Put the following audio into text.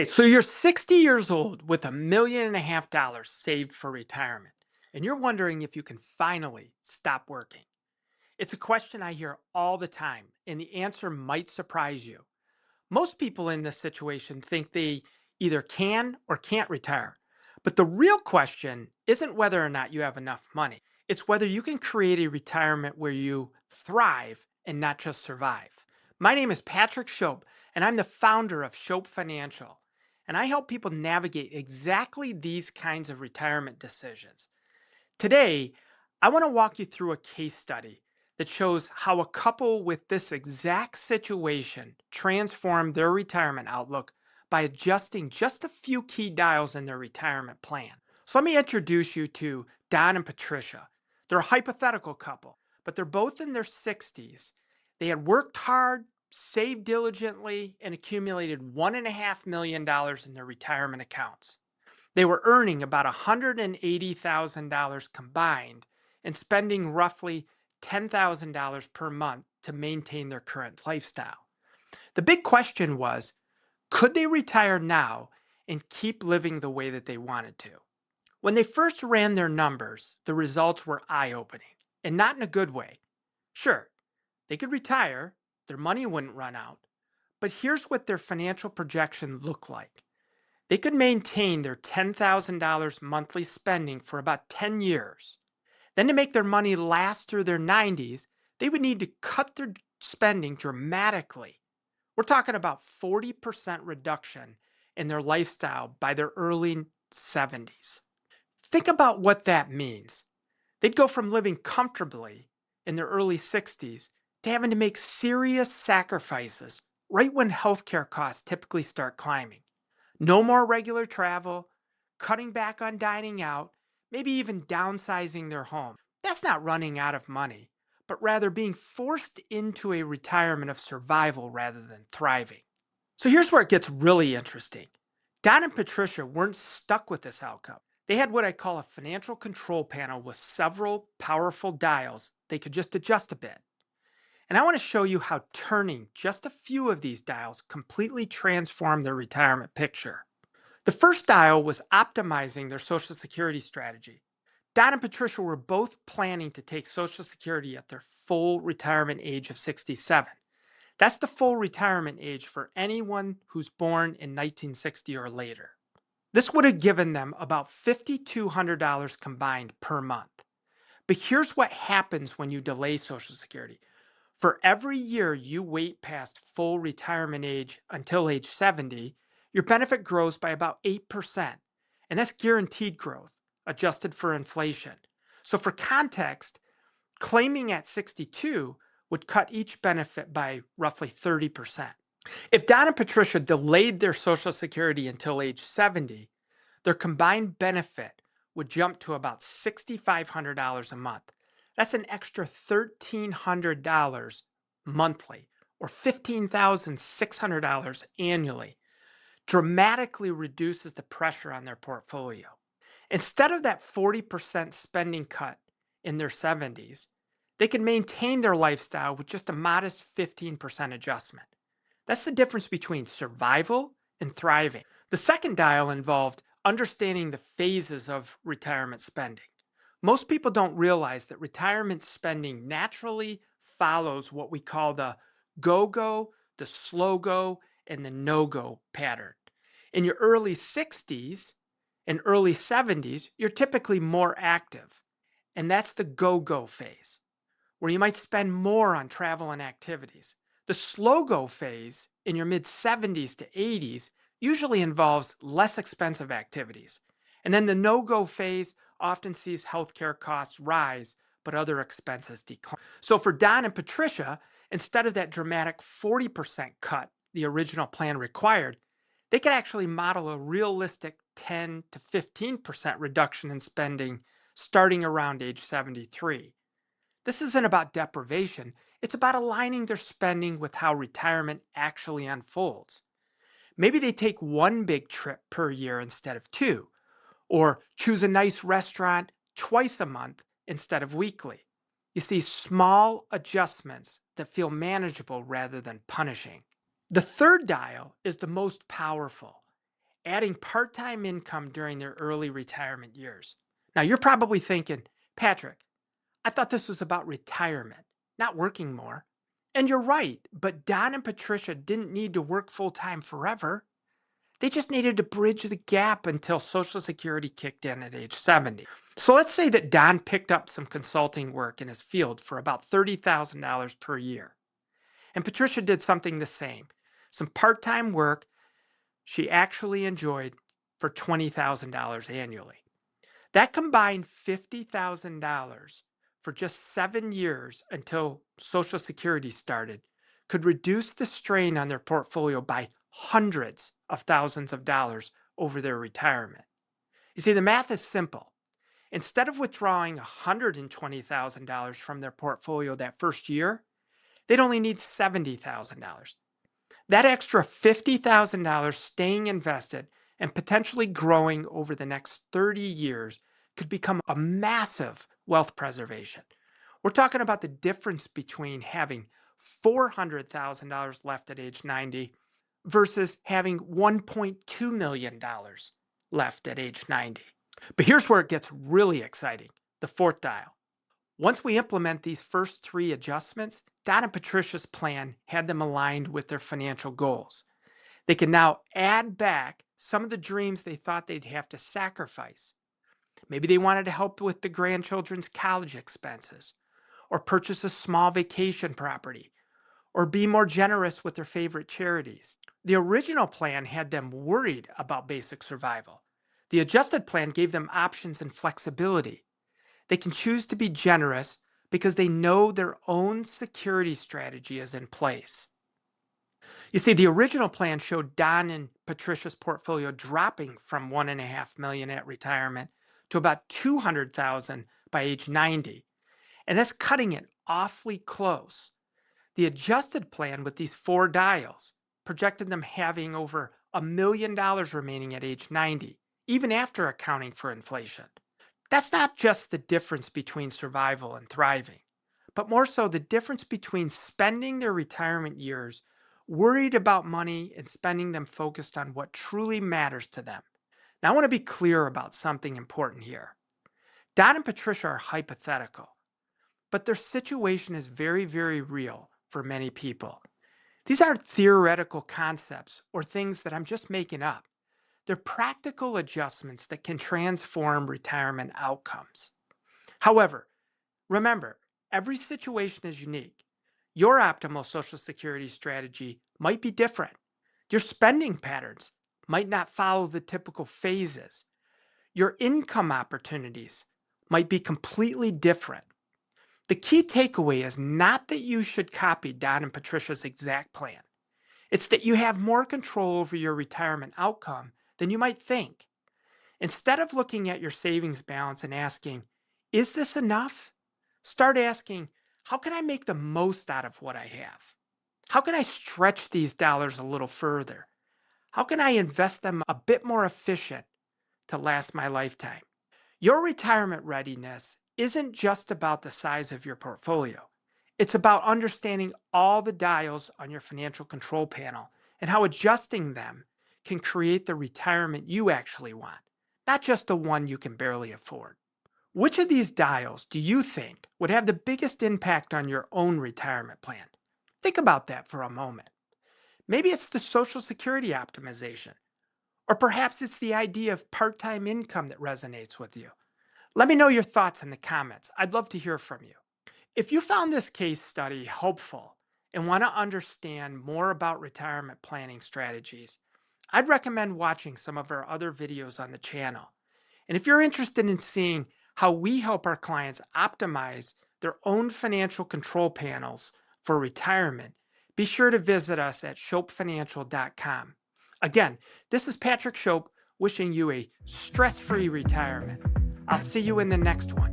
So you're 60 years old with $1.5 million saved for retirement, and you're wondering if you can finally stop working. It's a question I hear all the time, and the answer might surprise you. Most people in this situation think they either can or can't retire. But the real question isn't whether or not you have enough money. It's whether you can create a retirement where you thrive and not just survive. My name is Patrick Shope, and I'm the founder of Shope Financial. And I help people navigate exactly these kinds of retirement decisions. Today, I want to walk you through a case study that shows how a couple with this exact situation transformed their retirement outlook by adjusting just a few key dials in their retirement plan. So let me introduce you to Don and Patricia. They're a hypothetical couple, but they're both in their 60s. They had worked hard, saved diligently, and accumulated $1.5 million in their retirement accounts. They were earning about $180,000 combined and spending roughly $10,000 per month to maintain their current lifestyle. The big question was, could they retire now and keep living the way that they wanted to? When they first ran their numbers, the results were eye opening and not in a good way. Sure, they could retire, their money wouldn't run out, but here's what their financial projection looked like. They could maintain their $10,000 monthly spending for about 10 years. Then, to make their money last through their 90s, they would need to cut their spending dramatically. We're talking about 40% reduction in their lifestyle by their early 70s. Think about what that means. They'd go from living comfortably in their early 60s to having to make serious sacrifices right when healthcare costs typically start climbing. No more regular travel, cutting back on dining out, maybe even downsizing their home. That's not running out of money, but rather being forced into a retirement of survival rather than thriving. So here's where it gets really interesting. Don and Patricia weren't stuck with this outcome. They had what I call a financial control panel with several powerful dials they could just adjust a bit. And I want to show you how turning just a few of these dials completely transformed their retirement picture. The first dial was optimizing their Social Security strategy. Don and Patricia were both planning to take Social Security at their full retirement age of 67. That's the full retirement age for anyone who's born in 1960 or later. This would have given them about $5,200 combined per month. But here's what happens when you delay Social Security. For every year you wait past full retirement age until age 70, your benefit grows by about 8%. And that's guaranteed growth, adjusted for inflation. So, for context, claiming at 62 would cut each benefit by roughly 30%. If Don and Patricia delayed their Social Security until age 70, their combined benefit would jump to about $6,500 a month. That's an extra $1,300 monthly or $15,600 annually. Dramatically reduces the pressure on their portfolio. Instead of that 40% spending cut in their 70s, they can maintain their lifestyle with just a modest 15% adjustment. That's the difference between survival and thriving. The second dial involved understanding the phases of retirement spending. Most people don't realize that retirement spending naturally follows what we call the go go, the slow go, and the no go pattern. In your early 60s and early 70s, you're typically more active, and that's the go go phase, where you might spend more on travel and activities. The slow go phase in your mid 70s to 80s usually involves less expensive activities. And then the no go phase often sees healthcare costs rise, but other expenses decline. So for Don and Patricia, instead of that dramatic 40% cut the original plan required, they could actually model a realistic 10 to 15% reduction in spending starting around age 73. This isn't about deprivation, it's about aligning their spending with how retirement actually unfolds. Maybe they take one big trip per year instead of two, or choose a nice restaurant twice a month instead of weekly. You see, small adjustments that feel manageable rather than punishing. The third dial is the most powerful, adding part time income during their early retirement years. Now, you're probably thinking, Patrick, I thought this was about retirement, not working more. And you're right, but Don and Patricia didn't need to work full time forever. They just needed to bridge the gap until Social Security kicked in at age 70. So let's say that Don picked up some consulting work in his field for about $30,000 per year. And Patricia did something the same, some part time work she actually enjoyed for $20,000 annually. That combined $50,000 for just 7 years until Social Security started could reduce the strain on their portfolio by hundreds of thousands of dollars over their retirement. You see, the math is simple. Instead of withdrawing $120,000 from their portfolio that first year, they'd only need $70,000. That extra $50,000 staying invested and potentially growing over the next 30 years could become a massive wealth preservation. We're talking about the difference between having $400,000 left at age 90 versus having $1.2 million left at age 90. But here's where it gets really exciting, the fourth dial. Once we implement these first three adjustments, Don and Patricia's plan had them aligned with their financial goals. They can now add back some of the dreams they thought they'd have to sacrifice. Maybe they wanted to help with the grandchildren's college expenses, or purchase a small vacation property, or be more generous with their favorite charities. The original plan had them worried about basic survival. The adjusted plan gave them options and flexibility. They can choose to be generous because they know their own security strategy is in place. You see, the original plan showed Don and Patricia's portfolio dropping from 1.5 million at retirement to about 200,000 by age 90. And that's cutting it awfully close. The adjusted plan with these four dials projected them having over $1 million remaining at age 90, even after accounting for inflation. That's not just the difference between survival and thriving, but more so the difference between spending their retirement years worried about money and spending them focused on what truly matters to them. Now, I want to be clear about something important here. Don and Patricia are hypothetical, but their situation is very, very real for many people. These aren't theoretical concepts or things that I'm just making up. They're practical adjustments that can transform retirement outcomes. However, remember, every situation is unique. Your optimal Social Security strategy might be different. Your spending patterns might not follow the typical phases. Your income opportunities might be completely different. The key takeaway is not that you should copy Don and Patricia's exact plan. It's that you have more control over your retirement outcome than you might think. Instead of looking at your savings balance and asking, is this enough? Start asking, how can I make the most out of what I have? How can I stretch these dollars a little further? How can I invest them a bit more efficient to last my lifetime? Your retirement readiness isn't just about the size of your portfolio. It's about understanding all the dials on your financial control panel and how adjusting them can create the retirement you actually want, not just the one you can barely afford. Which of these dials do you think would have the biggest impact on your own retirement plan? Think about that for a moment. Maybe it's the Social Security optimization, or perhaps it's the idea of part time income that resonates with you. Let me know your thoughts in the comments. I'd love to hear from you. If you found this case study helpful and want to understand more about retirement planning strategies, I'd recommend watching some of our other videos on the channel. And if you're interested in seeing how we help our clients optimize their own financial control panels for retirement, be sure to visit us at shopefinancial.com. Again, this is Patrick Shope wishing you a stress-free retirement. I'll see you in the next one.